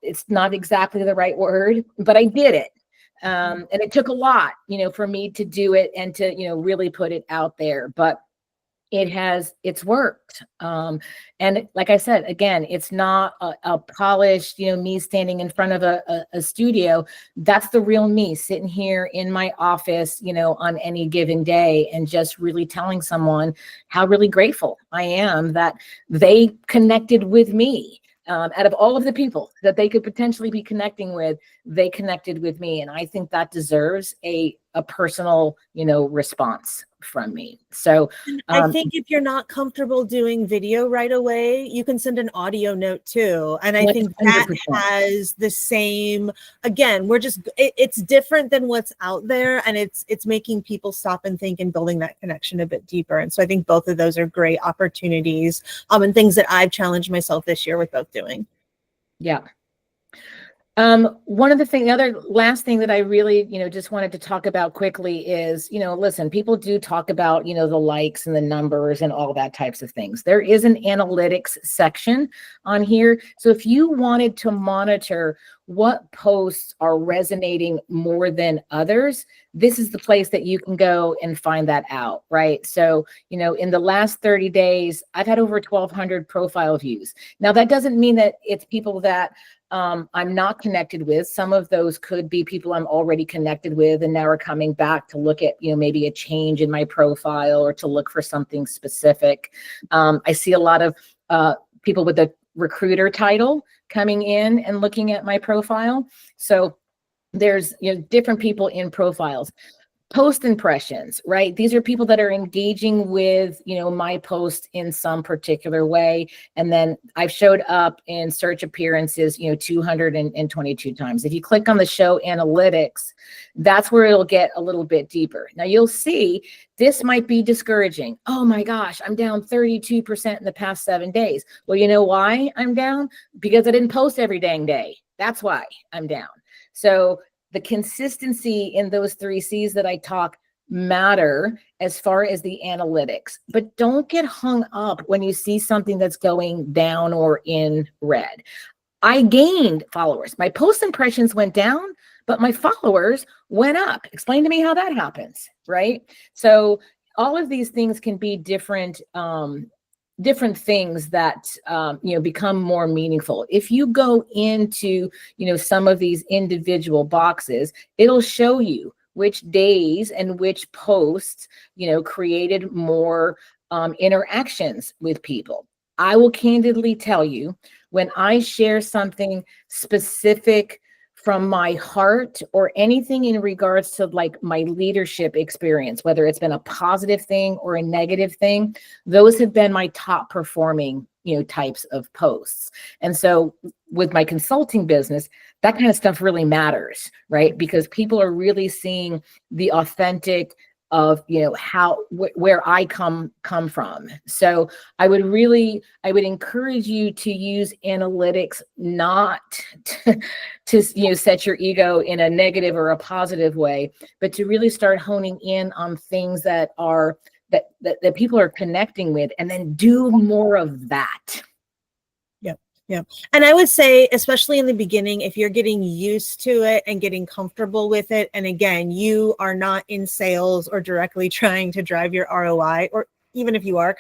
S1: It's not exactly the right word, but I did it. And it took a lot, you know, for me to do it and to, you know, really put it out there. But it's worked. And like I said, again, it's not a polished, me standing in front of a studio. That's the real me sitting here in my office, on any given day, and just really telling someone how really grateful I am that they connected with me. Out of all of the people that they could potentially be connecting with, they connected with me. And I think that deserves a personal, response from me. So
S2: I think if you're not comfortable doing video right away, you can send an audio note too. And I think that
S1: 100%.
S2: has the same, again, it's different than what's out there, and it's making people stop and think and building that connection a bit deeper. And so I think both of those are great opportunities, and things that I've challenged myself this year with both doing.
S1: Yeah. One of the other last thing that I really, just wanted to talk about quickly is, listen, people do talk about, the likes and the numbers and all that types of things. There is an analytics section on here. So if you wanted to monitor what posts are resonating more than others, this is the place that you can go and find that out, right? So, in the last 30 days, I've had over 1,200 profile views. Now, that doesn't mean that it's people that I'm not connected with. Some of those could be people I'm already connected with and now are coming back to look at, maybe a change in my profile or to look for something specific. I see a lot of people with a recruiter title coming in and looking at my profile. So there's, different people in profiles. Post impressions, right? These are people that are engaging with, my post in some particular way. And then I've showed up in search appearances, 222 times. If you click on the show analytics, that's where it'll get a little bit deeper. Now you'll see this might be discouraging. Oh my gosh, I'm down 32% in the past 7 days. Well, you know why I'm down? Because I didn't post every dang day. That's why I'm down. So the consistency in those 3 C's that I talk matter as far as the analytics, but don't get hung up when you see something that's going down or in red. I gained followers. My post impressions went down, but my followers went up. Explain to me how that happens, right? So all of these things can be different things that become more meaningful. If you go into some of these individual boxes, it'll show you which days and which posts created more interactions with people. I will candidly tell you, when I share something specific from my heart or anything in regards to like my leadership experience, whether it's been a positive thing or a negative thing, those have been my top performing, types of posts. And so with my consulting business, that kind of stuff really matters, right? Because people are really seeing the authentic of where I come from. So I would encourage you to use analytics not to set your ego in a negative or a positive way, but to really start honing in on things that are that people are connecting with, and then do more of that.
S2: Yeah. And I would say, especially in the beginning, if you're getting used to it and getting comfortable with it, and again, you are not in sales or directly trying to drive your ROI, or even if you are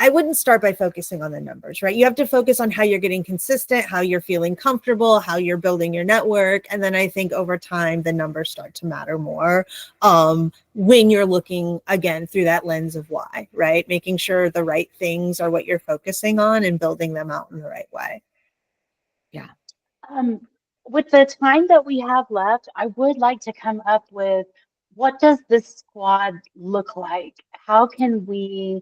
S2: I wouldn't start by focusing on the numbers, right? You have to focus on how you're getting consistent, how you're feeling comfortable, how you're building your network. And then I think over time, the numbers start to matter more when you're looking, again, through that lens of why, right? Making sure the right things are what you're focusing on and building them out in the right way.
S1: Yeah.
S3: With the time that we have left, I would like to come up with, what does this squad look like? How can we,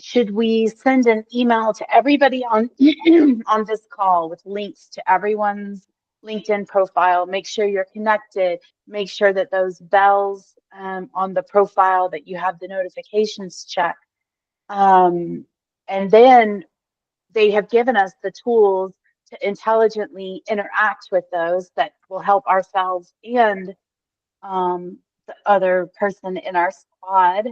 S3: should we send an email to everybody on on this call with links to everyone's LinkedIn profile? Make sure you're connected. Make sure that those bells on the profile, that you have the notifications checked. And then they have given us the tools to intelligently interact with those that will help ourselves and the other person in our squad.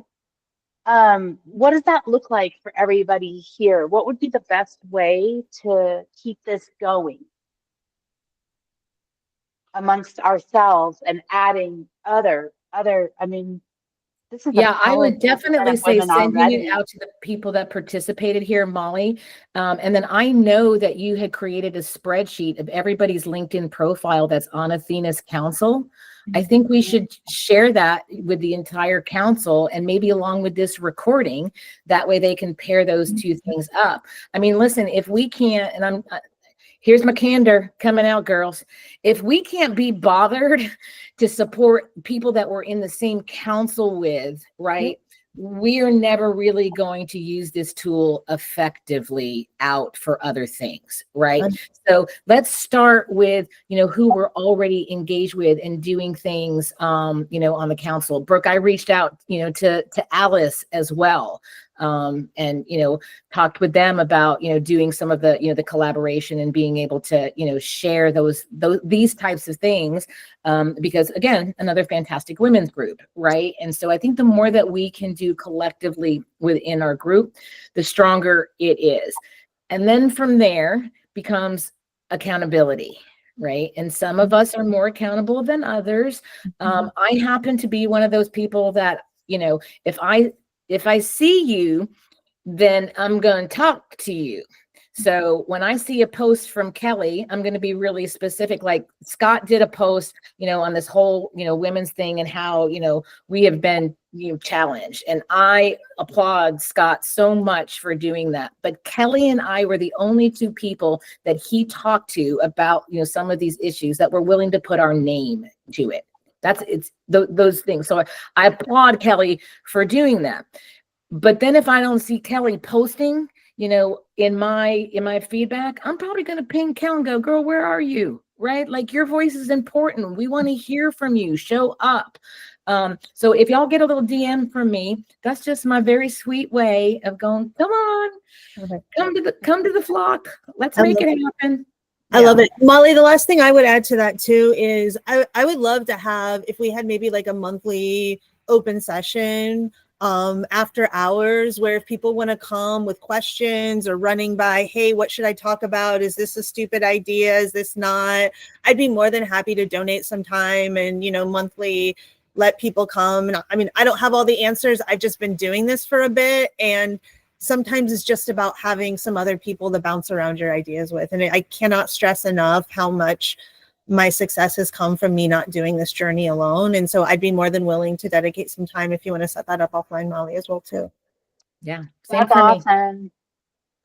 S3: What does that look like for everybody here? What would be the best way to keep this going amongst ourselves and adding other, This is the
S1: Yeah, I
S3: power
S1: would
S3: of
S1: definitely say
S3: women
S1: sending
S3: already.
S1: it out to the people that participated here, Molly. And then I know that you had created a spreadsheet of everybody's LinkedIn profile that's on Athena's council. I think we should share that with the entire council and maybe along with this recording. That way they can pair those two things up. I mean, listen, if we can't, and here's my candor coming out, girls. If we can't be bothered to support people that we're in the same council with, right? We are never really going to use this tool effectively out for other things, right? So let's start with, who we're already engaged with and doing things, on the council. Brooke, I reached out, to Alice as well. And talked with them about doing some of the the collaboration and being able to share these types of things, because again, another fantastic women's group, right? And so I think the more that we can do collectively within our group, the stronger it is. And then from there becomes accountability, right? And some of us are more accountable than others. I happen to be one of those people that if I see you, then I'm going to talk to you. So when I see a post from Kelly, I'm going to be really specific. Like Scott did a post, on this whole, women's thing and how, we have been, challenged. And I applaud Scott so much for doing that. But Kelly and I were the only two people that he talked to about, some of these issues that were willing to put our name to it. It's those things. So I applaud Kelly for doing that. But then if I don't see Kelly posting, in my feedback, I'm probably going to ping Kelly and go, girl, where are you? Right? Like your voice is important. We want to hear from you. Show up. So if y'all get a little DM from me, that's just my very sweet way of going, come on, come to the flock. Let's make it happen.
S2: I love it. Molly, the last thing I would add to that too is I would love to have, if we had maybe like a monthly open session after hours, where if people want to come with questions or running by, hey, what should I talk about? Is this a stupid idea? Is this not? I'd be more than happy to donate some time and, monthly let people come. And I mean, I don't have all the answers. I've just been doing this for a bit. And sometimes it's just about having some other people to bounce around your ideas with. And I cannot stress enough how much my success has come from me not doing this journey alone. And so I'd be more than willing to dedicate some time if you want to set that up offline, Molly, as well, too.
S1: Yeah.
S3: That's awesome.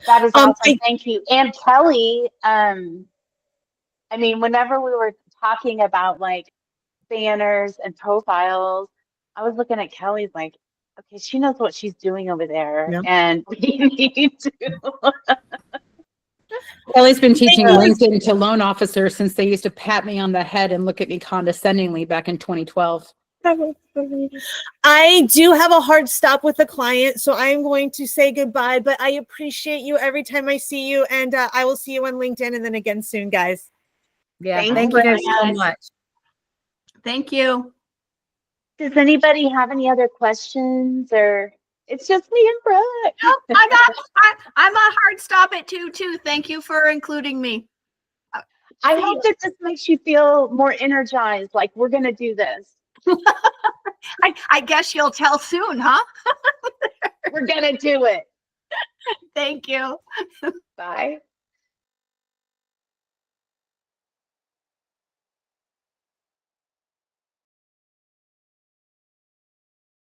S3: That is awesome. Thank you. And Kelly, I mean, whenever we were talking about like banners and profiles, I was looking at Kelly's like, okay, she knows what she's doing over there. Yeah. And we need to.
S7: Kelly's been teaching LinkedIn to loan officers since they used to pat me on the head and look at me condescendingly back in 2012.
S2: I do have a hard stop with the client, so I am going to say goodbye, but I appreciate you every time I see you, and I will see you on LinkedIn and then again soon, guys.
S1: Yeah, thank you guys so much.
S6: Thank you.
S3: Does anybody have any other questions, or it's just me and Brooke?
S6: Nope, I'm a hard stop at 2 too. Thank you for including me.
S3: I hope that this makes you feel more energized, like we're going to do this.
S6: I guess you'll tell soon, huh?
S3: We're going to do it.
S6: Thank you.
S3: Bye.